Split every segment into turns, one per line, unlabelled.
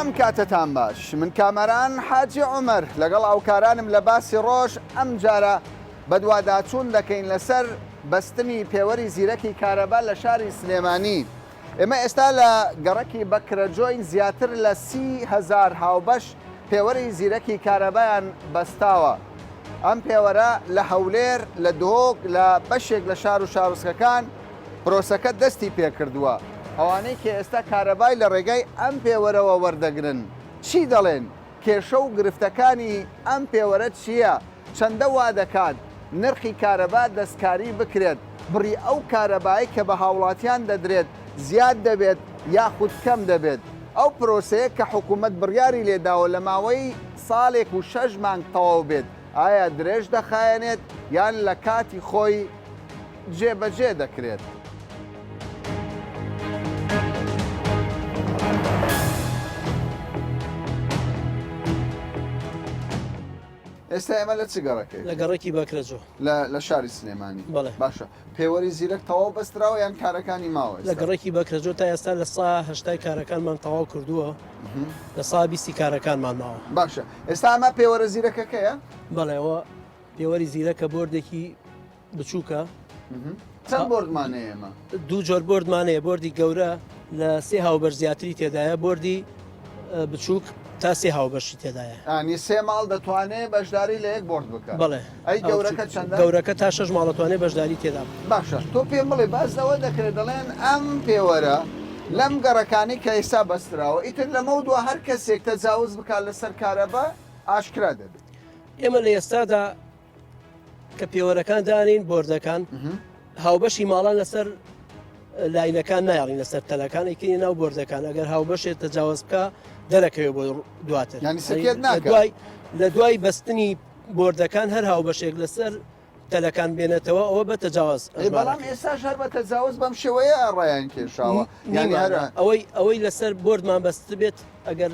سلام کاتتان باش من کامەران حاجی عومەر لەگەڵ ئاوکارانم لە باسی ڕۆژ ئەم جارە بەدواداچوون دەکەین لەسەر بەستنی پێوەری زیرەکی کارەبا لە شاری سلێمانی. ئێمە ئێستا لە گەڕەکی بەکرەجۆین زیاتر لە 30,000 هاوبەش پێوەری زیرەکی کارەبایان بەستاوە. ئەم پێوەرە لە هەولێر لە دۆک لە بەشێک لە شار و شارۆچکەکان پرۆسەکە دەستی پێکردووە. ئەوانەی کە ئێستا کارەبای لە ڕێگای ئەم پێوەرەوە وەردەگرن چی دەڵێن؟ کێشە و گرفتەکانی ئەم پێوەرە چییە؟ چەندە وا دەکات نرخی کارەبا دەستکاری بکرێت؟ بڕی ئەو کارەبایی کە بە هاوڵاتیان دەدرێت زیاد دەبێت یاخود کەم دەبێت؟ ئەو پرۆسەیە کە حکوومەت بڕیاری لێداوە لە ماوەی ساڵێک و 6 مانگ تەواو بێت ئایا درێژ دەخایەنێت یان لە کاتی خۆی جێبەجێ دەکرێت؟ ئێستا ئێمە لە چ گەڕەکەی؟
لە گەڕێکی بەکرەجۆ
لە شاری سلێمانی.
بەڵێ
باشە پێوەری زیرەک تەواو بەستراوە یان کارەکانی ماوە؟
لە گەڕێکی بەکرەجۆ تا ئێستا لە 180 کارەکانمان تەواو کردووە لە 120 کارەکانمان ماوە.
باشە ئێستا ئەمە پێوەرە زیرەکەکەیە؟
بەڵێەوە پێوەری زیرەکە بردێکی بچووکە.
چەند بردمانەیە ئێمە؟
دوو جۆر بردمانەیە، بردی گەورە لە 3 هاوبەر زیاتری تێدایە، بردی بچووک تا 3 هاوبەشی تێدایە.
ئانی 3 ماڵ دەتوانێت بەشداری لە یەک بۆرد بکات.
بەڵێ
ئەی گەورەکە چەندە؟
گەورەکە تا 6 ماڵەتوانێت بەشداری تێدا.
باشە تۆ پێم بڵێ بازەوە دەکرێت دەڵێن ئەم پێوەرە لەم گەڕەکانی کە ئێستا بەستراوە ئیتر لەمە دووە هەر کەسێک تەجاوز بکات لەسەر کارەبا ئاشکرا دەبێت.
ئێمە لە ئێستادا کە پێوەرەکان دانین بۆردەکان هاوبەشی ماڵان لەسەر لاینەکان نایڵین لەسەر تەلەکان ئەیکەی ناو بۆردەکان ئەگەر هاوبەشێت تەجاوز بکە دەرەکەوێت بۆ دواتر.
یعنی سەکێت ناکات.
لە دوای بەستنی بۆردەکان هەر هاوبەشێک لەسەر تەلەکان بێنێتەوە ئەوە بە تەجاوز.
بەڵام ئێستا شەر بە تەجاوز بەم شێوەیە ڕایان کێشاوە
ئەوەی لەسەر بۆردمان بەست بێت ئەگەر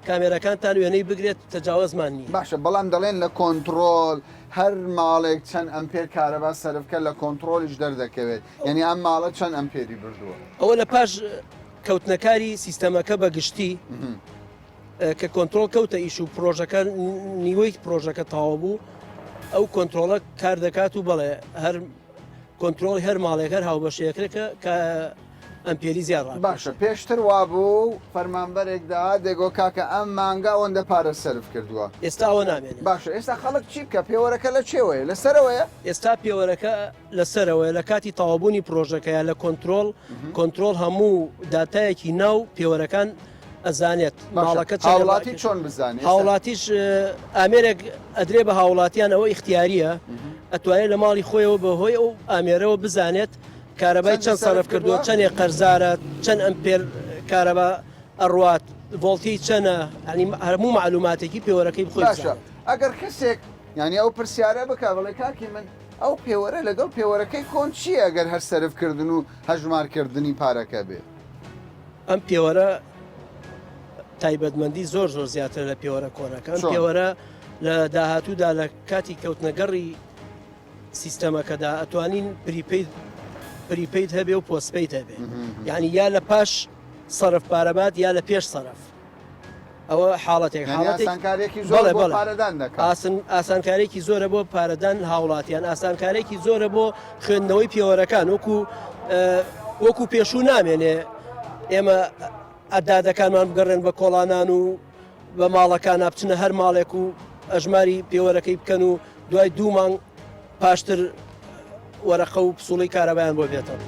کامێرەکانتان وێنەی بگرێت تەجاوزمان نیە.
باشە بەڵام دەڵێن لە کۆنتترۆل هەر ماڵێک چەند ئەمپێر کارەبا سەرفکە لە کۆنتترۆلیش دەردەکەوێت یعنی ئەم ماڵە چەند ئەمپێری بردووە.
ئەوە لە پاش کەوتنەکاری سیستەمەکە بەگشتی کە کۆنتترۆل کەوتە ئیش و پرۆژەکە نیوەی پرۆژەکە تەواو بوو ئەو کۆنتترۆلە کار دەکات و بەڵێ هەر کۆنتترۆلی هەر ماڵێک هەر هاوبەشەیەکرێکە کە ئەمپێری زیاد.
باشە پێشتر وابوو فەرمانبەرێکدا دێگۆ کاکە ئەم مانگا ئەوەندە پارە سەرف کردووە
ئێستا ئەوە نامێنێت.
باشە ئێستا خەڵک چی بکە پێوەرەکە لە چێوەیە لەسەرەوەیە؟
ئێستا پێوەرەکە لەسەرەوەی لە کاتی تەوابوونی پرۆژەکەیە لە کۆنتترۆل هەموو داتایەکی ناو پێوەرەکان ئەزانێت ماڵەکە
هاوڵاتی چۆن بزانێت؟
هاوڵاتیش ئامێرێک ئەدرێ بە هاوڵاتیان ئەوە ئیختیاریە ئەتوانێت لە ماڵی خۆیەوە بەهۆی ئەو ئامێرەوە بزانێت کارەبای چەند سەرف کردووە چەندێک قەرزارە چەند ئەمپێر کارەبا ئەڕوات ڤۆڵتی چەنە هەموو معلوماتێکی پێوەرەکەی بخۆی.
باشە ئەگەر کەسێک یعنی ئەو پرسیارە بکە بڵێ کاکی من ئەو پێوەرە لەگەڵ پێوەرەکەی کۆن چییە ئەگەر هەر سەرفکردن و هەژمارکردنی پارەکە بێ؟
ئەم پێوەرە تایبەتمەندی زۆر زیاتر لە پێوەرە کۆنەکە. ئەم پێوەرە لە داهاتوودا لە کاتی کەوتنەگەڕی سیستەمەکەدا ئەتوانین پریپیت هەبێ و پۆسپیت هەبێ یعنی یا لە پاش سەرف پارەبات یا لە پێش سەرف. ئەوە حاڵەتێک ئاسانکارێکی زۆرە بۆ پارەدان هاوڵاتیان ئاسانکارێکی زۆرە بۆ خوێندنەوەی پێوەرەکان وەکو پێشوو نامێنێ ئێمە ئەدادەکانمان بگەڕێن بە کۆڵانان و بە ماڵەکان بچنە هەر ماڵێک و ئەژماری پێوەرەکەی بکەن و دوای 2 مانگ پاشتر وەرەقە و پسوڵی کارەبایان بۆ بێتەوە.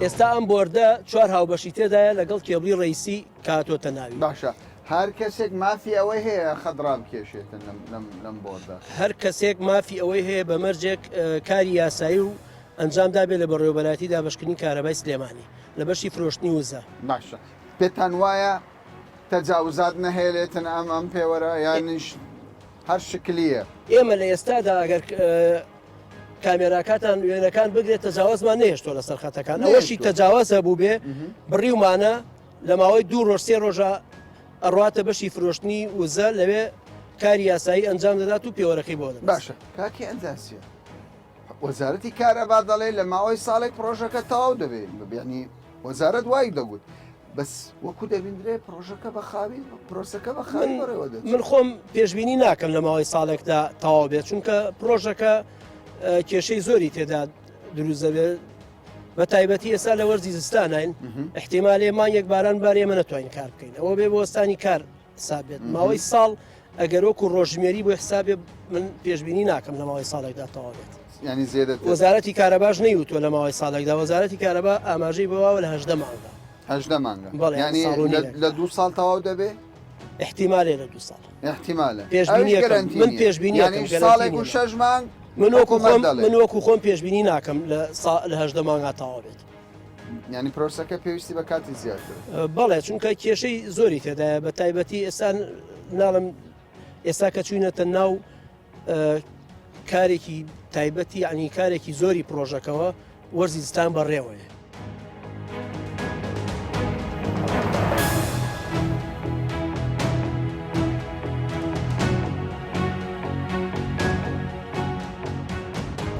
ئێستا ئەم بۆردە 4 هاوبەشی تێدایە لەگەڵ کێبڵی ڕیسی کاتۆتە ناوی.
باشە هەر کەسێک مافی ئەوەی هەیە خەدرام کێشێتن لەم بۆردە؟
هەر کەسێک مافی ئەوەی هەیە بە مەرجێک کاری یاسایی و ئەنجامدا بێت لە بەڕێوەبەراتی دابشکردنی کارەبای سلێمانی لە بەشی فرۆشتنی وزە.
باشە پێتان وایە تەجاوزات نەهێلێتن ئەم پێوەرە یانیش هەر شکلیە؟
ئێمە لە ئێستادا ئەگەر کامێراکاتان وێنەکان بگرێت تەجاوزمان نهێشتۆ لەسەر خەتەکان ئەوەشی تەجاوزە بوو بێ بڕیومانە لە ماوەی 2 ڕۆژ 3 ڕۆژە ئەڕواتە بەشی فرۆشتنی وزە لەوێ کاری یاسایی ئەنجام دەدات و پێوەرەکەی بۆ.
باشە کاکی ئەنداسیە وەزارەتی کارەبا دەڵێ لە ماوەی ساڵێک پرۆژەکە تەواو دەبێت ینی وەزارەت وای دەگوت بەس وەکو دەبیندرێ پرۆژەکە بە خاوی پرۆسەکە بە خاوی بەڕێوە دەچێت.
من خۆم پێشبینی ناکەم لە ماوەی ساڵێکدا تەواو بێت چونکە پرۆژەکە کێشەی زۆری تێدا دروست دەبێت بە تایبەتی ئێستا لە وەرزی زستانین احتیمالێ مانگێک باران بارێ ئێمە نەتوانین کار بکەین ئەوە بێ بۆ وەستانی کار حساب بێت ماوەی ساڵ ئەگەر وەکو ڕۆژمێری بۆ حسابێ من پێشبینی ناکەم لە ماوەی ساڵێکدا تەواو بێت.
ینی زیێدە
وەزارەتی کارەباش نەیوتوە لە ماوەی ساڵێکدا وەزارەتی کارەبا ئاماژەی بەواوە لە 18 مانگدا
18 مانگە
بەڵێ،
ینی
ساڵ
لە 2 ساڵ تەواو دەبێ
احتیمالێ لە 2 ساڵ
احتیمالە
من پێشبینی
ساڵێک و 6 مانگ
من وەکو خۆم پێشبینی ناکەم لە 18 مانگا تەواو بێت.
ینی پرۆسەکە پێویستی بە کاتی زیاتر
بەڵێ چونکە کێشەی زۆری تێدایە بە تایبەتی ئێستا ناڵم ئێستا کە چوینەتە ناو کارێکی تایبەتی عنی کارێکی زۆری پرۆژەکەەوە وەرزی زستان بەڕێوەیە.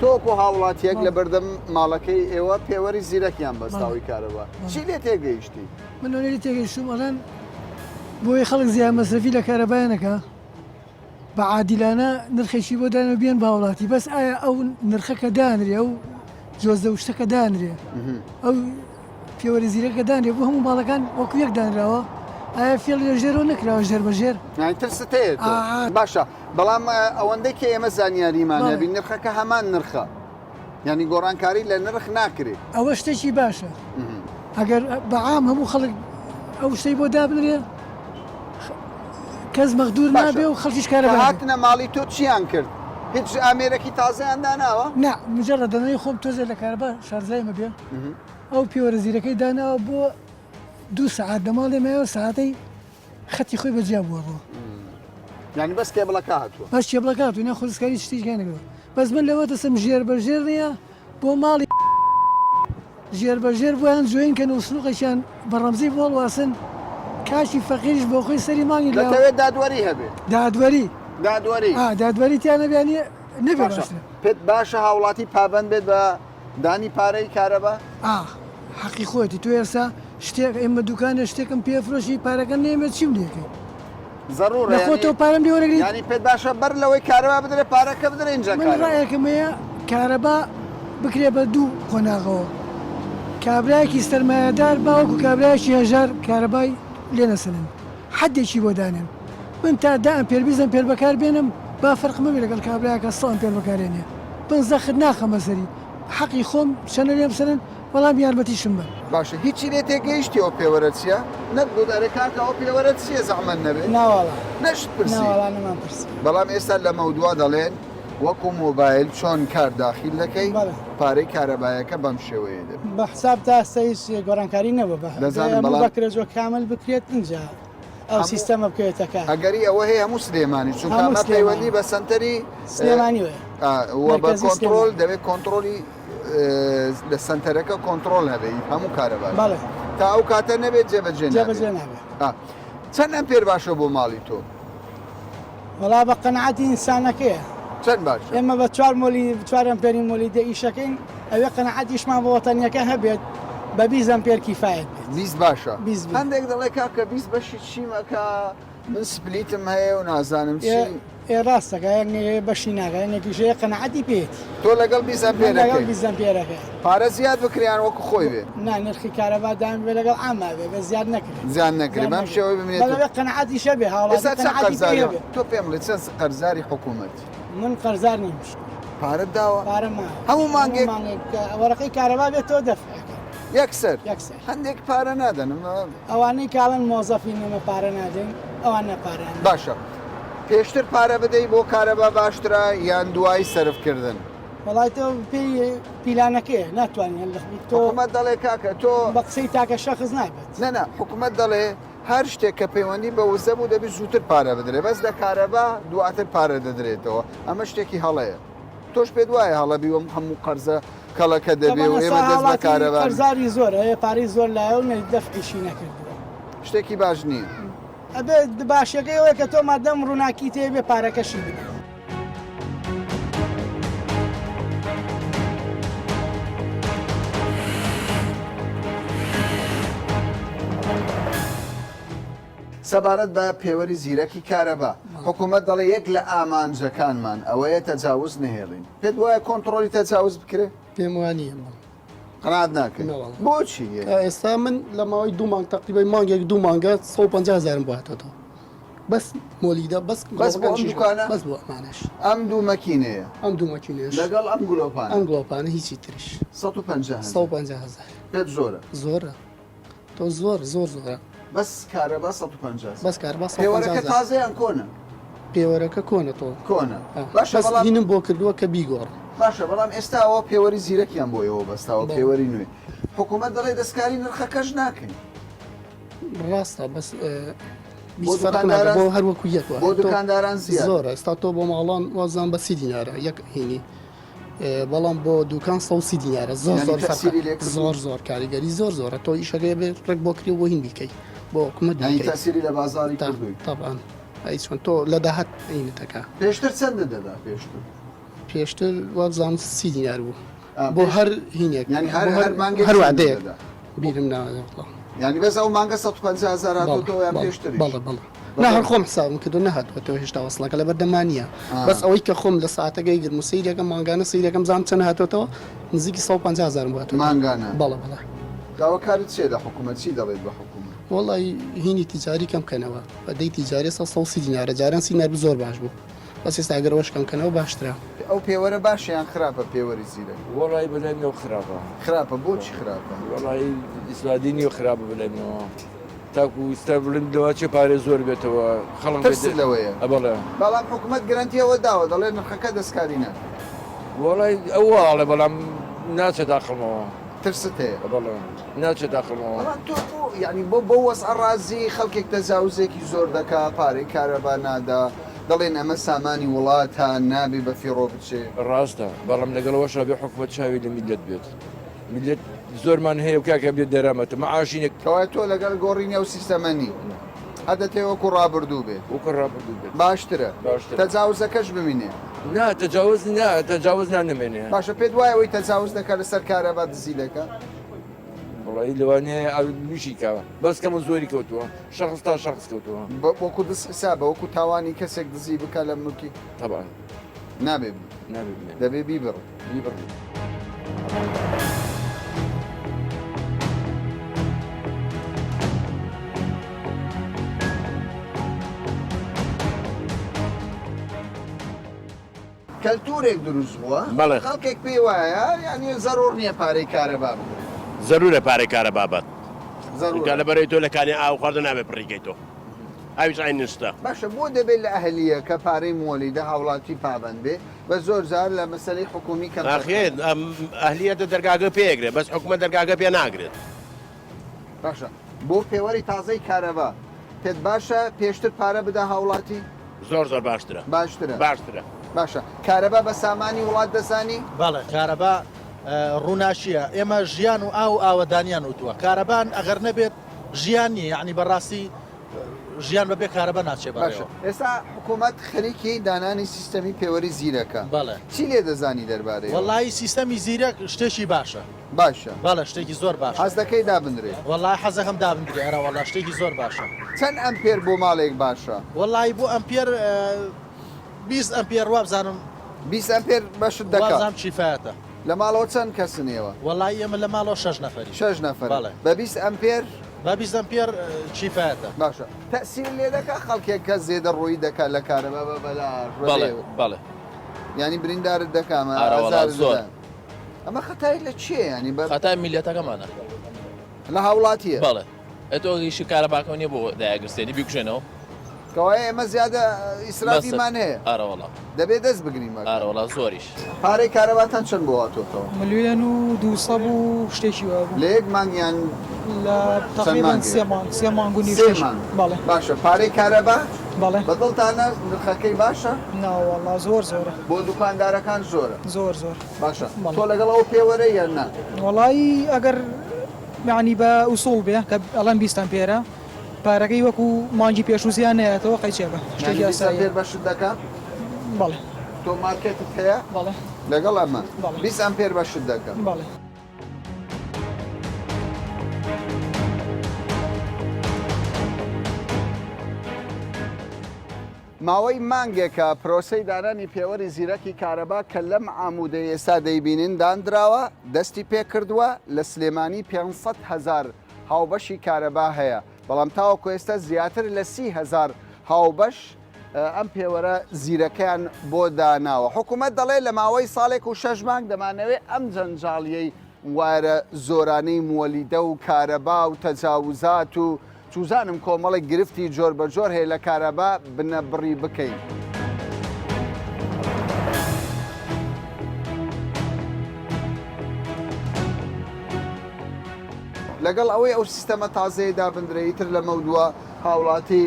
تۆکو هاوڵاتیەک لە بەردەم ماڵەکەی ئێوە پێوەری زیرەکیان بەستاوی کارەبا چی لێ تێگەیشتی؟
من لێری تێگەیشتم ئەڵەن بۆی خەڵک زیان مەسرفی لە کارەبایانەکە بە عادیلانە نرخێکی بۆ دانە بێن بە وڵاتی بەس ئایا ئەو نرخەکە دانرێ ئەو جۆزە شتەکە دانرێ ئەو پێوەری زیرەکە دانرێ بۆ هەموو ماڵەکان وەکو یەک دانراوە ئایا فێڵ لێژێرەوە نکراوە ژێر بەژێر
ترستێت باشە بەڵام ئەوەندەی کە ئێمە زانیاریمانە بین نرخەکە هەمان نرخە ینی گۆڕانکاری لە نرخ ناکرێت
ئەوە شتێکی باشە ئەگەر بەعام هەموو خەڵک ئەو شتەی بۆ دابنرێ کەس مەخدور نابێ و خەڵکیش کارە
هاتنە ماڵی تۆ چیان کرد هیچ ئامێرەکی تازەیان داناوە؟
نا مجرد دەنەی خۆم تۆزێ لە کارەبا شارزایمە بێ ئەو پیوەرە زیرەکەی داناوە بۆ 2 سعات دەماڵێ مایەوە ساعتەی خەتی خۆی بەجیا بووەڕەوە
ینی بەس کێبڵەکە هاتووە
باش کێبڵەکە هاتووە نە خۆزگاری شتیشگانەوە بەس من لەوە دەسم ژێر بەژێر نییە بۆ ماڵی ژێر بەژێر بۆیان جوێن کە نووسڵوقەشیان بە ڕەمزی بۆڵ واسن کاشی فەقیریش بۆ خۆی سەری مانگی
لەتەوێت دادوەری هەبێت
دادوەری تیانە بیانی نەبێت
پێت باشە هاوڵاتی پابند بێت بە دانی پارەی کارەبا؟
حەقی خۆتی تو ئێستا شتێک ئێمە دوکانە شتێکم پێفرۆشی پارەکە نێمێت چیم لێکەی
زەڕوڕ
خۆ تۆ پارەم لێوەرەگری
ینی پێت باشە بەر لەوەی کارەبا بدرێ پارەکە بدرێ اینجا
من ڕایەکەمەیە کارەبا بکرێ بە 2 قۆناغەوە کابراایکی سەرمایهدار باوەکو کابراایکی هەژار کارەبای لێنەسەنن حدێکی بۆ دانێن من تا 10 ئەمپێر 20 ئەمپێر بەکار بێنم با فەرقمە بێ لەگەڵ کابراایەکە 100 ئەمپێر بەکارێنێ بن زەخت ناخەمە سەری حەقی خۆم چەنە لێم سەرن بەڵام یارمەتیشم بە
باشە هیچی لێ تێگەیشتی ئەو پێوەرە چیە؟ نەبوو دەرەکاتە ئەو پێوەرە چیە زەحمەت نەبێت؟
ناوەڵا
نەشت پرسی
ناوەڵانەمان پرسی
بەڵام ئێستا لە مەودووا دەڵێن وەکو مۆبایل چۆن کار داخل دەکەی پارەی کارەبایەکە بەم شێوەیە دەبێت
بە حساب تا سەیس گۆڕانکاری نەبە بەکرێت کامل بکرێت اینجا ئەو سیستەمە بکەوێتەکە
ئەگەری ئەوە هەیە هەموو سلێمانی چونکە ئەمە پەیوەندی بە سنتەری
سلێمانی
وە بە کۆنتڕۆل دەبێت کۆنتڕۆلی لە سنتەرەکە کۆنتڕۆل هەبێت هەموو کارەبا تا ئەو کاتە نەبێت جێبەجێ نابێت چەند ئەمپێر باشە بۆ ماڵی تۆ؟
وەڵا بە قەنەعەتی ئینسانەکەیە
چەند باشە؟
ئێمە بە 4 ئەمپێری مۆلی دەئیشەکەین ئەوێ قەنەعەتیشمان بۆ وەتەنیەکە هەبێت بە 20 ئەمپێر کیفایەت بێت
20 باشە هەندێک دەڵێ کاکە 20 بەشی چیمەکە من سپلیتم هەیە و نازانم چی
ڕاستەکە بەشی ناگەیەکیشەیە قەنەعەتی پێێت
تۆ لەگەڵ 20
ئەمپێرەکە
پارە زیاد بکریان وەکو خۆی بێت
نا نرخی کارەبادان بێ لەگەڵ ئاما بێ بە زیاد نەکرێت
زیان نەکرێت بەم شێوەی بمێت
قەنەعەتی شەبێ هاوڵات
تۆ پێم لە چەند قەرزاری حکوومەت
من قەرزار نیم
پارەت داوە
پارەما
هەموو مانگێک
وەرەقەی کارەبا بێت تۆ دەفعەکە
یەکسەر هەندێک پارە نادەنم
ئەوانەی کاڵن مۆزەفی نەمە پارە نادەین ئەوان نەپارە
باشە پێشتر پارە بدەی بۆ کارەبا باشترا یان دوای سەرفکردن
وڵای تۆ پێی پیلانەکەیە ناتوانین
تۆ حکوومەت دەڵێ کاکە تۆ
بە قسەی تاکە شەخص نابێت
نەنا حکوومەت دەڵێ هەر شتێک کە پەیوەندی بە وزە بوو دەبێت زووتر پارە بدرێت بەس لە کارەبا دواتر پارە دەدرێتەوە ئەمە شتێکی هەڵەیە تۆش پێت وایە هەڵەبی وەم هەموو قەرزە کەڵەکە دەبێ و ئێمە دەست بە کارەبا
قەرزاری زۆر هەیە پارەی زۆر لایە و دەفعیشی نەکردووە
شتێکی باش نییە
ئەبێ باشەکەی ئەوەیە کە تۆ مادەم ڕووناکی تێ بێ پارەکەشی بدە
سەبارەت بە پێوەری زیرەکی کارەبا حکوومەت دەڵێ یەک لە ئامانجەکانمان ئەوەیە تەجاوز نهێڵین پێت وایە کۆنتترۆلی تەجاوز بکرێت
پێم وانە
قەناعەت ناکەین بۆچی
ئێستا من لە ماوەی دوو مانگ تقریبای مانگێک دوو مانگە 150,000 بۆ هاتەوە بەس مۆلیدا
بەس بۆ ئەم دوکانە
بەس بۆ ئەمانش
ئەم دوو مەکینەیە
ئەم دوو مەکینێش
لەگەڵ ئەم گلۆپان
ئەم گڵۆپانە هیچی تریش
150,000 پێت زۆرە
زۆرە تۆ زۆر زۆرە
بەس کارەبا 150
بەس کار بە
پێوەرەکە تازەیان کۆنە
پێوەرەکە کۆنە تۆ
کۆنە باشە
بەس
بەڵام
هینم بۆ کردووە کە بیگۆڕ
باشە بەڵام ئێستاەوە پێوەری زیرەکیان بۆیەوە بەستاوە پێوەری نوێ حکوومەت دەڵێ دەستکاری نرخەکەش ناکەین
ڕاستە بەس
بۆ دوکانداران
بۆ هەروەکو یەکوە
بۆ دوکانداران زیاد
زۆرە ئێستا تۆ بۆ ماڵان وازان بە 30 دینارە یەک هینی بەڵام بۆ دوکان 130 دینارە زۆر
یعنی تەسیری لێ کردووە؟
زۆر کاریگەری زۆرە تۆ ئیشەکەی بێت ڕێک بۆ کری بۆ هین بیکەی بۆ حکوومەت
یعنی
بیکەی
تەسیری لە بازاری کردووی
طبعاً هیچ چۆن تۆ لە داهات عینەتەکە
پێشتر چەندە دەدا پێشتر
پێشتر وازان 30 دینار بوو بۆ هەر هینێک
یعنی هەر مانگێک
هەر وعدەیەک
دەدا.
بیرم ناوەڵ
یعنی بەس ئەو مانگە 150,000 هاتوۆ یان پێشتری
بەڵێ نه هەر خۆم حسابم کردو نەهاتوەوە هێشتا وەسڵەکە لە بەردەمانە بەس ئەوەی کە خۆم لە ساعتەکەی گرم و سیرەکە مانگانە سیرەکەم زان چەند هاتوێتەوە نزیکی 150,000 بۆ هاتووە
مانگانە
بەڵێ
داواکارت چێ لە حکوومەت چی دەڵێت بە حکوومەت
وڵی هینی تیجاری کەم کەنەوە بەدەی تیجاری 130 دینارە جاران سینار زۆر باش بوو بەس ئێستا ئەگەرەوەش کەمکەنەوە باشترە
ئەو پێوەرە باشیان خراپە پێوەری زیرە
وڵی بلێنەوە خراپە
خراپە بۆچی خراپە
وڵی ئیسوادی نیە خراپە بلێنەوە تاکو ئستا بلندەوە چه پارێ زۆر بێتەوە خەڵم
ترس لەوەیە
بەڵێ
بەڵام حکوومەت گرنتیەوە داوە دەڵێ نرخەکە دەستکاری نە
وڵی ئەوواڵێ بەڵام ناچێت داخڵمەوە
ترست هەیە
بەڵێ ناچێت داخڵمەوە
بەڵام تۆ بۆ یعنی بۆ وەسع ڕازی خەڵکێک تەجاوزێکی زۆر دەکا پارەی کارەبا نادا دەڵێن ئەمە سامانی وڵاتە نابێ بە فیڕۆ بچێ
ڕاستە بەڵام لەگەڵەوەشا بێ حکومەت چاوی لە میلەت بێت میلەت زۆرمان هەیە و کاکە بێت دەرامەتە مەعاشینێک
کەوای تۆ لەگەڵ گۆڕینە و سیستەمەنی هەدەتێ وەکو ڕابردوو بێت
وکە ڕابردوو بێت
باشترە تەجاوزەکەش بمینێ
نا تەجاوز نامێنێ
باشە پێت وایە ئەوەی تەجاوز دەکات لەسەر کارەبا دزی دەکە
وڵی لەوانەیە ئەویشی کاوە بەس کەمە زۆری کەوتووە شخص تا شخص کەوتووە
وەکو دەست حسابە وەکو تاوانی کەسێک دزی بکە لە ملکی
طبعا
نابێ
نابێت
دەبێ بیبڕ
بیبڕ
کەلتورێک دروست بووە
بەڵێ.
خەڵکێک پێی وایە یعنی زەرۆر نییە پارەی کارەبا بکرێت
زەرورە پارەی کارە بابەت
زەرورە.
لە بەرەی تۆ لە کانی ئاو خواردە نابێ پڕیکەی تۆ ئاویش ئاین نستە
باشە بۆ دەبێت لە ئەهلیە کە پارەی مۆلیدە هاوڵاتی پابند بێ بە زۆر جار لە مەسەلەی حکومی کەم
ئاخێت ئەهلیەتە دەرگاگە پێگرێت بەس حکومە دەرگاگە پێ ناگرێت
باشە بۆ پێوەری تازەی کارەبا پێت باشە پێشتر پارە بدا هاوڵاتی
زۆر باشترە
باشترە باشە کارەبا بە سامانی وڵات دەزانی
بەڵێ کارەبا ڕووناشیە ئێمە ژیان و ئاوەدانیان وتووە کارەبان ئەگەر نەبێت ژیان نیە یعنی بەڕاستی ژیان بەبێ کارەبە ناچێ
باشە ئێستا حکوومەت خەریکی دانانی سیستەمی پێوەری زیرەکە
بەڵێ
چی لێ دەزانی دەربارەی
وەڵی سیستەمی زیرەک شتێکی باشە
باشە
بەڵێ شتێکی زۆر باش
حەز دەکەی دابنرێت
وەڵی حەزەکەم دابنگرێ ئەرە وەڵا شتێکی زۆر باشە
چەند ئەمپێر بۆ ماڵێک باشە
وەڵی بۆ ئەمپێر 20 ئەمپێر وابزانم
20 ئەمپێر بەشت دەکات
وابزانم چیفایەتە
لە ماڵەوە چەند کەسنەوە
وەڵی ئێمە لە ماڵەوە 6 نەفەری
6 نەفەر
بەڵێ.
بە 20 ئەمپێر
بە 20 ئەمپێر چیفایەتە
باشە تەسییر لێ دەکات خەڵکێک کە زێدە ڕووی دەکات لە کارەبا بە
بەڵێ
ینی بریندارت دەکامە
زۆر
ئەمە خەتای لە چیە ینی
خەتای میلەتەکەمانە
لە هاوڵاتیە
بەڵێ ئەتۆ ئیشی کارەباکەوە نیە بۆ دایەگرستێنی بیکوژێنەوە
کەوای ئێمە زیادە ئیسرافیمان هەیە
ئارەوەڵا
دەبێت دەست بگرین
ئارەوەڵا زۆریش
پارەی کارەباتان چەند بۆ هاتوۆتەوە
ملیۆن و 200 و شتێکی وا بوو
لە یەک مانگیان
لە تقریبان سێ مانگ و نیو
سێ مانگ.
بەڵێ
باشە پارەی کارەبا
بەڵێ
بەدڵتانە نرخەکەی باشە
ناوەڵا زۆرە
بۆ دوکاندارەکان زۆرە
زۆر
باشە
بەڵێ.
تۆ لەگەڵ ئەو پێوەرە یان نا
وەڵی ئەگەر معنی بە ئوسوڵ بێ کە ئەڵەن 20 ئەمپێرە پارەکەی وەکو مانگی پێشوزیان نێتەوە قەیچێبە شتێکی یاسایی
پێر بەشت دەکا
بەڵێ
تۆ مارکێتت هەیە
بەڵێ
لەگەڵ ئەمە
بەڵێ.
20 ئەمپێر بەشت دەکا
بەڵێ
ماوەی مانگێکە پرۆسەی دانانی پێوەری زیرەکی کارەبا کە لەم ئامودەی ئێستا دەیبینین دانراوە دەستی پێ کردووە لە سلێمانی 500,000 هاوبەشی کارەبا هەیە بەڵام تاوەکو ئێستا زیاتر لە 30,000 هاوبەش ئەم پێوەرە زیرەکەیان بۆ داناوە حکوومەت دەڵێ لە ماوەی ساڵێک و 6 مانگ دەمانەوێت ئەم جەنجاڵیەی وارە زۆرانەی مۆلیدە و کارەبا و تەجاوزات و چوزانم کۆمەڵی گرفتی جۆر بە جۆر هەیە لە کارەبا بنەبڕی بکەین. لەگەڵ ئەوەی ئەو سیستەمە تازەیەدا بندرێتتر لە مەودووە هاوڵاتی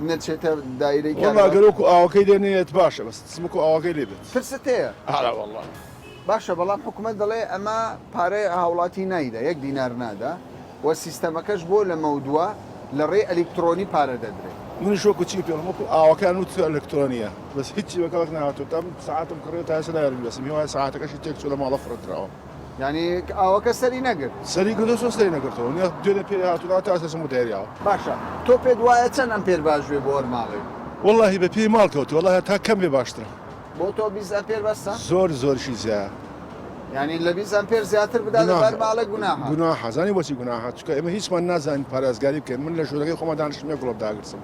نەچێتە دایرەی
گەرۆک و ئاوەکەی دێنێت باشە بەس سمک و ئاوەکەی لێ بێت
ترست هەیە
والله
باشە بەڵام حکوومەت دەڵێ ئەمە پارەی هاوڵاتی نایدا 1 دینار نادا و سیستەمەکەش بۆ لە مەودووە لە ڕێ ئەلکترۆنی پارە دەدرێت
منی شۆک چی پێڵم وەکو ئاوەکان و ئەلکترۆنیە بەس هیچی بەکەڵک نهاتوە تام ساعتم کڕێت تا سەدایم بەسم هیوای ساعتەکەشی تێک چوو لە ماڵە فڕێتراوە
ینی ئاوەکە سەری نەگرت
سەری گردۆ سۆسەری نەگرتەوە نیە دوێنێ پێ هاتوونا تا سەسم و دێریاوە
باشە تۆ پێت وایە چەند ئەمپێر باشوێ بۆ وەرماڵی
واللهی بە پێی ماڵ کەوت والله تا کەم بێ باشترە
بۆ تۆ 20 ئەمپێر بەسە
زۆرشی زیاد
ینی لە 20 ئەمپێر زیاتر بدا لە وەرماڵە گوناحە
گوناحە زانی بۆچی گوناحە چونکە ئێمە هیچمان نازانین پارێزگاری بکەین من لە ژوورەکەی خۆمە دانیشتمێ گوڵب داگرسم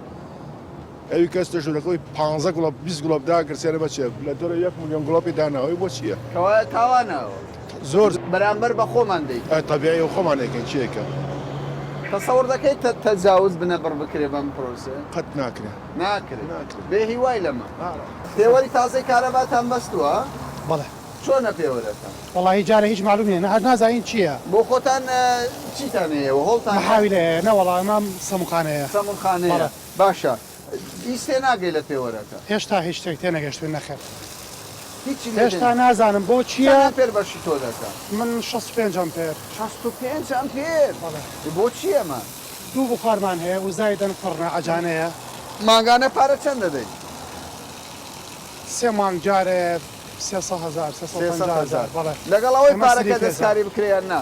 ئەوی کەس لە ژوورەکەی 15 گوڵب 20 گوڵب داگرسێنە بەچێ لە دۆرە 1 ملیۆن گوڵبی داناوەی بۆ چییە
کەوایە تاوانەوە
زۆر
بەرامبەر بە خۆمان دەیت
تەبیعی و خۆمانێکن چیەکە
تەسەوڕ دەکەیت تەجاوز بنەبڕ بکرێ بەم پرۆسێ
قەت ناکرێت
ناکرێت بێ هیوای لەمە پێوەری تازەی کارەباتان بەستووە
بەڵێ
چۆنە پێوەرەکان
وڵی جارە هیچ معلوم نیە هەر نازانین چییە
بۆ خۆتان چیتان هەیەوە هەڵتان
حاویلێ نەوەڵا ئەمام سەموخانەیە
سەمونخانەیە باشە ئیسێ ناگەی لە پێوەرەکە
هێشتا هیچ شتێک تێ نەگەشتوین نەخێر
هیچی
هێشتا نازانم بۆ چییە
پێر بەشی تۆ دەکەن
من 65 ئەمپێر
65 ئەمپێر بۆ چی ئەمە
دوو بخارمان هەیە و زایدەن پڕنە ئەجانەیە
ماگانە پارە چەند دەدەین
3 مانگ جارێ 300,000
لەگەڵ ئەوەی پارەکە دەستکاری بکرێن نا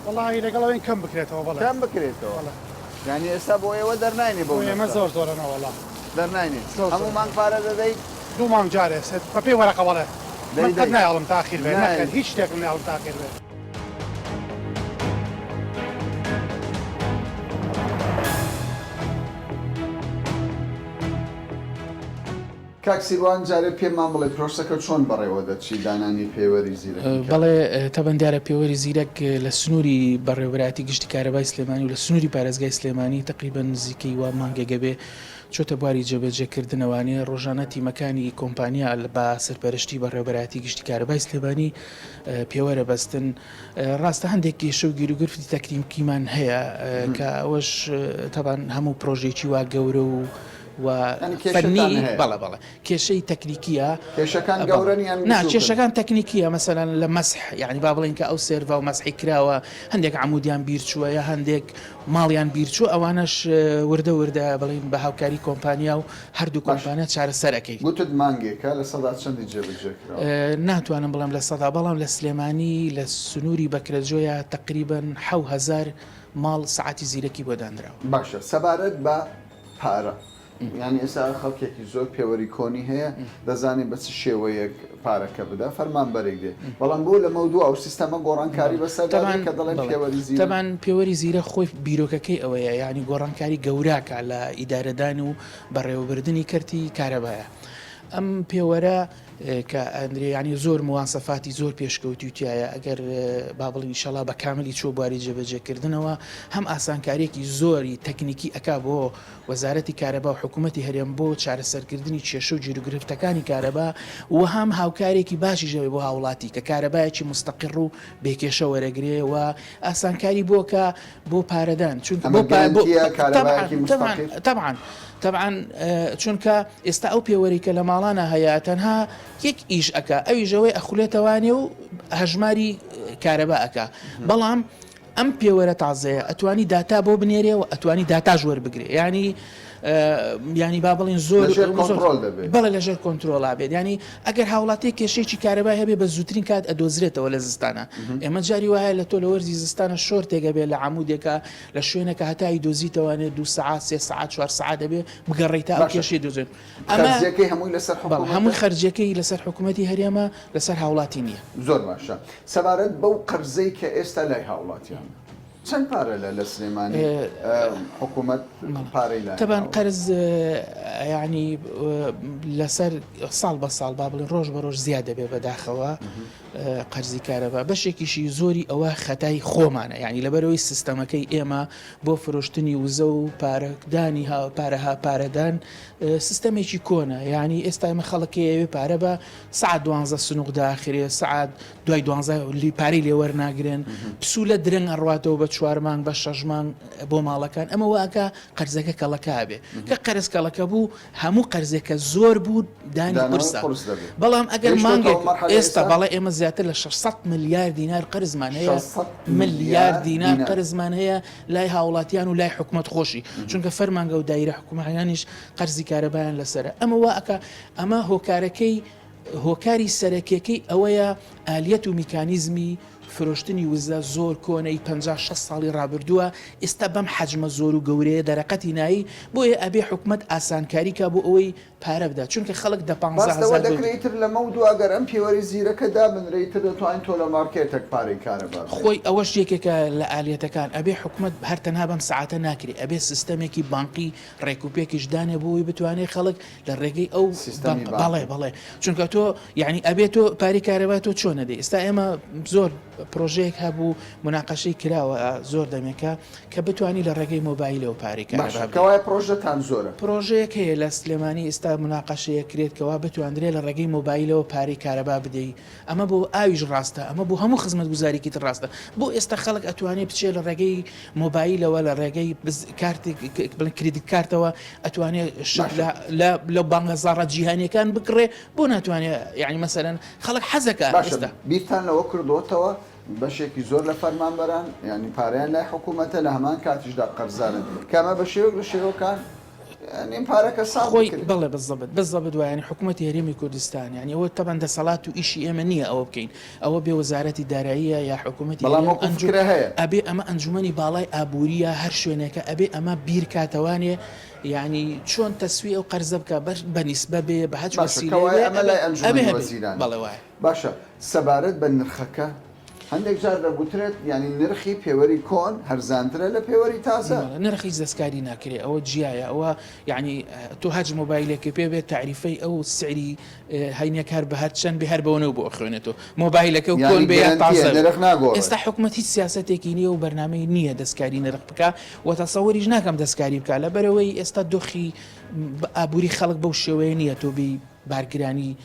وڵی لەگەڵەوەین کەم بکرێتەوە بەڵێ
کەم بکرێتەوە ینی ئێستا بۆ ئێوە دەرناینی بۆ
ئێمە زۆر زۆرەنەوەڵا
دەرناینی هەموو مانگ پارە دەدەیت
دوو مانگ جارێ بە پێی وەرەقە بەڵێ من نایڵم تاخیر بێ هیچ شتێکم ناڵم تاخیر بێ
کاکسیروان جارێ پێمان بڵێ پرۆسەکە چۆن بەڕێوە دەچی دانانی پێوەری زیرەک
بەڵێ تەبەن دیارە پێوەری زیرەک لە سنووری بەڕێوەبەتی گشتی کارەبای سلێمانی و لە سنووری پارێزگای سلێمانی تقریبا نزیکەی وا مانگێگە بێ چۆتە بواری جێبەجێکردنەوەوانێ ڕۆژانە تیمەکانی کۆمپانیا بە سەرپەرشتی بەڕێوەبەتی گشتی کارەبای سلێمانی پێوەرە بەستن ڕاستە هەندێک کێشە و گیرروگرفتی تەکنیکیمان هەیە کە ئەوەش تەبان هەموو پرۆژێکی وا گەورە و فەنی بەڵە کێشەی تەکنیکیە
کێشەکان گەورەنیان
کێشەکان تەکنیکیە مەسەلاً لە مەسح یعنی با بڵێن کە ئەو سێرڤ و مەسحی کراوە هەندێک عمودیان بیرچووە یا هەندێک ماڵیان بیرچوو ئەوانش وردە بڵین بە هاوکاری کۆمپانیا و هەردوو کۆمپانیا چارەسەرەکەی
گوتت مانگێکە لە سەدا چەندی جێبەجێکراوە
ناتوانم بڵێم لە سەدا بەڵام لە سلێمانی لە سنووری بەکرەجۆیە تقریبا 7,000 ماڵ سعاتی زیرەکی بۆ دانراوە
باشە سەبارەت بە پارە ینی ئێستا خەڵکێکی زۆر پێوەری کۆنی هەیە دەزانێت بە چ شێوەیەک پارەکە بدە فەرمان بەرێک دێ بەڵام بۆ لە مەودووە ئەو سیستەمە گۆڕانکاری بەسەر کە دەڵێن پێوەری زیرە
تەمان پێوەری زیرە خۆی بیرۆکەکەی ئەوەیە یعنی گۆڕانکاری گەوراکە لە ئیدارەدان و بەڕێوەبردننی کەرتی کارەبایە ئەم پێوەرە کە ئەندرێ ینی زۆر مواسەفاتی زۆر پێشکەوتی وتیایە ئەگەر با بڵین ئینشەڵا بە کاملی چۆ بواری جێبەجێکردنەوە هەم ئاسانکاریەکی زۆری تەکنیکی ئەکا بۆ وەزارەتی کارەبا و حکوومەتی هەرێم بۆ چارەسەرکردنی کێشە و گیرروگرفتەکانی کارەبا و هەم هاوکارێکی باشی ژەوێ بۆ هاوڵاتی کە کارەبایەکی مستەقر و بێکێشە وەرەگرێ و ئاسانکاری بۆکە بۆ پارەدان چونکە طبعا چونکە ئێستا ئەو پێوەری کە لە ماڵانە هەیە تەنها یەک ئیش ئەکا ئەوی ژەوەی ئەخولێتەوانێ و هەژماری کارەبا ئەکا بەڵام ئەم پێوەرە تازەیە ئەتوانی داتا بۆ بنێرێ و ئەتوانی داتا ژوەر بگرێ ینی ینی با بڵین زۆر
لەژێر کۆنتڕۆل دەبێت.
بەڵێ لەژێر کۆنتترۆلا بێت ینی ئەگەر هاوڵاتی کێشەیەکی کارەبای هەبێ بە زووترین کات ئەدۆزرێتەوە لە زستانە ئێمە جاری وایە لە تۆ لە وەرزی زستانە شۆر تێگە بێت لە عمودێکە لە شوێنەکە هەتایی دۆزیتەوانێت 2 سعات 3 سعات 4 سعات دەبێ بگەڕیتە ئەو کێشەی دۆزێت
خەرجیەکەی هەمووی لەسەر
بەڵێ هەمووی خەرجیەکەی لەسەر حکوومەتی هەرێمە لەسەر هاوڵاتی نییە.
زۆر باشە سەبارەت بەو قەرزەی کە ئێستا لای هاوڵاتیان چەند پارە لە سلێمانی حکوومەت پارەی لای
تەبان قەرز ینی لەسەر ساڵ بە ساڵ با بڵێن ڕۆژ بە ڕۆژ زیاد دەبێ بەداخەوە قەرزی کارەبا بەشێکیشی زۆری ئەوە خەتای خۆمانە ینی لەبەرەوەی سیستەمەکەی ئێمە بۆ فرۆشتنی وزە و پارەدانی پارەها پارەدان سیستەمێکی کۆنە ینی ئێستا ئێمە خەڵکەیەوێ پارە بە سعات 12 سنووق داخرێ سعات دوای 12 پارەی لێوەرناگرن پسوولە درەنگ ئەڕاتەوە بە 4 مانگ بە 6 مانگ بۆ ماڵەکان ئەمە واکە قەرزەکە کەڵەکە بێ کە قەرز کەڵەکە بوو هەموو قەرزێکە زۆر بوو دانی قرسە بەڵام ئەگەر مانگێک ئێستا بەڵێ ئێمە زیاتر لە 600 ملیار دینار قرزمان هەیە ملیار دینار قرزمان هەیە لای هاوڵاتیان و لای حکوومەت خۆشی چونکە فەرمانگە و دایرە حکوومەتیانیش قەرزی کارەبایان لەسرە ئەمە واکە ئەمە هۆکارەکەی هۆکاری سەرەکیەکەی ئەوەیە ئالیەت و میکانیزمی فرۆشتنی وزە زۆر کۆنەی 56 ساڵی ڕابردووە ئێستا بەم حەجمە زۆر و گەورەیە دەرەقەتی نایی بۆیە ئەبێ حکوومەت ئاسانکاریکە بۆ ئەوەی پارە بدات چونکە خەڵک دە 15
دەکرێتتر لە مەود ئەگەر ئەم پێوەری زیرەکەدا بنرێتتر دەتوانین تۆ لە مارکێتێک پارەی کارەبا
خۆی ئەوەش یەکێکە لە ئالیەتەکان ئەبێ حکوومەت هەرتەنها بەم سعاتە ناکرێت ئەبێ سیستەمێکی بانقی ڕێکوپێکیش دانێ بۆی بتوانێت خەڵک لە ڕێگەی ئەو بەڵێ چونکە تۆ یعنی ئەبێت تۆ پاری کارەبا تۆ چۆن نەدەی ئێستا ئێمە زۆر پرۆژەیەک هەبوو مناقەشەی کراوە زۆر دەمێکە کە بتوانانی لە ڕێگەی مۆبایلەوە پارێک
کەوای پرۆژەتان زۆرە
پرۆژەیەک هەیە لە سلێمانی ئێستا مناقەشەیە کرێتکەوە بتواندرێت لە ڕێگەی مۆبایلەوە پارەی کارەبا بدەیت ئەمە بۆ ئاویش ڕاستە ئەمە بۆ هەموو خزمەت گوزاریکی تر ڕاستە بۆ ئێستا خەڵک ئەتوانێت بچێت لە ڕێگەی مۆبایلەوە لە ڕێگەی کارتێک کریدیت کارتەوە ئەتوانێت لە بانگەزارە جیهانیەکان بکڕێ بۆ ناتوانێت یعنی مەسەرەن خەڵک حەزەکە ئێستا
بیرتان لەوە کردوتەوە بەشێکی زۆر لە فەرمانبەران ینی پارەیان لای حکوومەتە لە هەمان کاتیشدا قەرزانن کەمە بە شێوەک لە شێوەکان نیم پارەکە ساڵی
بڵێ بەزەبت دوایانی حکوومەتی هەرێمی کوردستان ینی ئەوە تەبەن دەسەڵات و ئیشی ئێمە نییە ئەوە بکەین ئەوە بێ وەزارەتی داراییە یا حکوومەتی
هەیە
ئەبێ ئەمە ئەنجومەنی باڵای ئابوووریە هەر شوێنێکە ئەبێ ئەمە بیر کاتەوانێ ینی چۆن تەسوی ئەو قەرزە بکە بەنیسبە بێ بە هەچ
بەڵێ وایە باشە سەبارەت بە نرخەکە هەندێک جار دەگوترێت ینی نرخی پێوەری کۆن هەرزانترە لە پێوەری تازە
نرخی دەستکاری ناکرێت ئەوە جیایە ئەوە یعنی تۆ هەج مۆبایلێکی پێ بێت تعریفەی ئەو سعری هەینە کار بە هەر چەند بە هەر بەوەنەوە بۆ خوێنێتەوە مۆبایلەکە و کۆن بێ ئێستا حکوومەت هیچ سیاسەتێکی نییە و بەرنامەی نییە دەستکاری نرخ بکە و تەسەوەریش ناکەم دەستکاری بکە لە بەرەوەی ئێستا دۆخی ئابووری خەڵک بەو شێوەیە نییە تۆ بی بارگرانی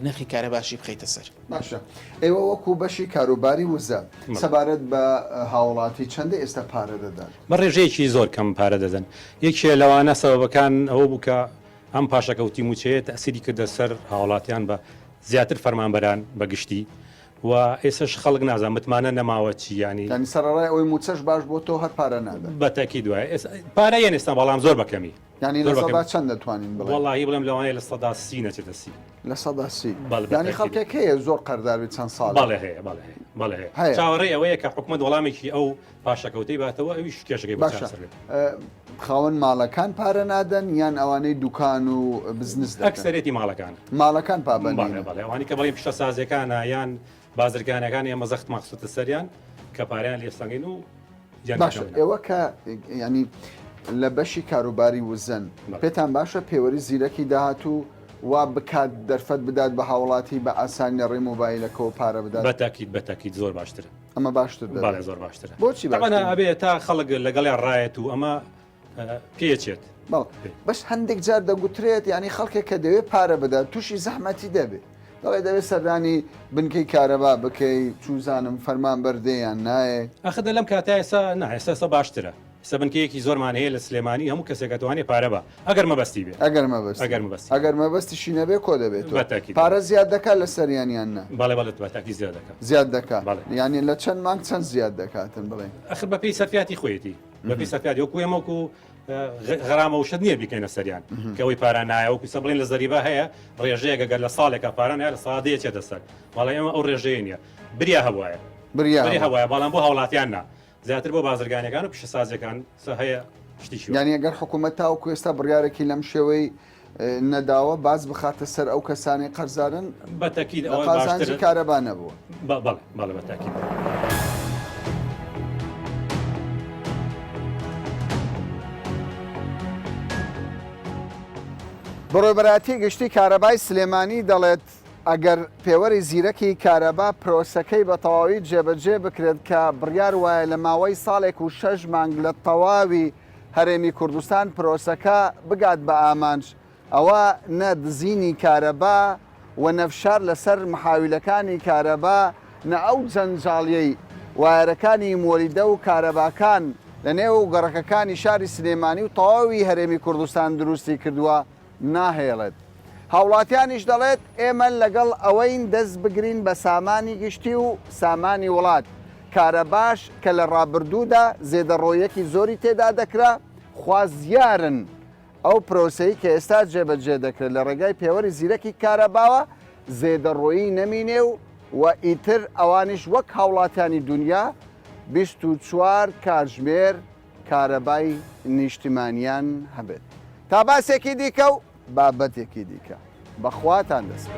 نرخی کارەباشی بخەیتە سەر
باشە ئێوە وەکو بەشی کاروباری وزە سەبارەت بە هاوڵاتی چەندە ئێستا پارە دەدەن
بە ڕێژەیەکی زۆر کەم پارە دەدەن یەکێ لەوانە سەبەکان ئەوە بووکە ئەم پاشەکەوتی موچەیە تەسیری کردە سەر هاوڵاتیان بە زیاتر فەرمانبەران بەگشتی و ئێسش خەڵک نازان متمانە نەماوە چی ینی
سەرڕای ئەوی موچەش باش بۆ تۆ هەر پارە نادەن
بەتەکی دوای پارەیە ئێستا بەڵام زۆر بەکەمی
ینی لە سەدا چەند دەتوانین
وڵی بڵێم لەوانەیە لە سەدا سی نەچێتە سی
لە سەدا سی ینی خەڵکێک هەیە زۆر قەرداوی چەند ساڵ
بەڵێ هەیە چاوەڕێ ئەوەیە کە حکوومەت وەڵامێکی ئەو پاشەکەوتەی باتەوە ئەویش کێشەکەی
باشە خاوەن ماڵەکان پارە نادەن یان ئەوانەی دوکان و بزنس
ئەکسەرێتی
ماڵەکان پابەندی
ئەوانی کە بڵێ پیشە سازەکانە یان بازرگانەکان ئێمە زەخت مەخسوتە سەریان کە پاریان لێسەنگین و
باشە ئێوە کە ینی لە بەشی کاروباری وزن پێتان باشە پێوەری زیرەکی داهاتوو وا بکات دەرفەت بدات بە هاوڵاتی بە ئاسان لە ڕێ مۆبایلەکەەوە پارە بدات
بەتاکیید زۆر باشترە
ئەمە باشتر
زۆر باشترە
بۆچی
ئەبێ تا خەڵک لەگەڵیان ڕایەت و ئەمە پێچێت
بەش هەندێک جار دەگوترێت ینی خەڵکێک کە دەوێت پارە بدات تووشی زەحمەتی دەبێت دەڵێ دەوێت سەردانی بنکەی کارەبا بکەی چوزانم فەرمان بەردەیان نایە
ئەخدە لەم کاتە ئێستا ئێستا باشترە سەبنکەیەکی زۆرمان هەیە لە سلێمانی هەموو کەسێکەتوانێت پارە بە ئەگەر مەبەستی بێت ئەگەر مەبەستیشی نەبێ کۆ دەبێت پارە زیاد دەکات لە سەریانیان نە بەڵێ بەتاکی
زیاد دەکات ینی لە چەند مانگ چەند زیاد دەکاتن بڵێ
ئەخر بەپی سەرفیاتی خۆیەتی بەپی سەرفیاتی وەکو ئێمەکو غرامە وشت نییە بیکەینە سەریان کەەوەی پاران نایە وەکو سە بڵێن لە زەریبا هەیە ڕێژەیەگە گەر لە ساڵێکە پاران هەیە لە سادەیە چێتە سەر وڵی ئێمە ئەو ڕێژەیە نیە بریا هەبواە بری هەوایە بەڵام بۆ هاوڵاتیان نا زیاتر بۆ بازرگانەکان و پیشەسازەکان
هەیە شتیشی ینی ئەگەر حکوومەت تاوەکو ئێستا بڕیارێکی لەم شێوەی نەداوە باز بخاتە سەر ئەو کەسانی قەرزارن
بەتەکید
قازانجی کارەبا نەبووە
بەڵێ بەتاکید.
بەڕێوەبەراتی گشتی کارەبای سلێمانی دەڵێت ئەگەر پێوەری زیرەکی کارەبا پرۆسەکەی بە تەواوی جێبەجێ بکرێت کە بڕیار وایە لە ماوەی ساڵێک و 6 مانگ لە تەواوی هەرێمی کوردستان پرۆسەکە بگات بە ئامانج ئەوە نە دزینی کارەبا و نەفشار لەسەر محاویلەکانی کارەبا نە ئەو جەنجاڵیەی وایەرەکانی مۆلیدە و کارەباکان لە نێو گەڕەکەکانی شاری سلێمانی و تەواوی هەرێمی کوردستان دروستی کردووە ناهێڵێت. هاوڵاتیانیش دەڵێت ئێمە لەگەڵ ئەوەین دەست بگرین بە سامانی گشتی و سامانی وڵات کارەباش کە لە ڕابردوودا زێدەڕۆیەکی زۆری تێدا دەکرا خوازیارن ئەو پرۆسەی کە ئێستا جێبەجێ دەکرێت لە ڕێگای پێوەری زیرەکی کارەباوە زێدەڕۆیی نەمینێ و ئیتر ئەوانیش وەک هاوڵاتیانی دنیا 24 کاتژمێر کارەبای نیشتیمانیان هەبێت. تا باسێکی دیکە و بابەتێکی دیکە بەخواتان دەست.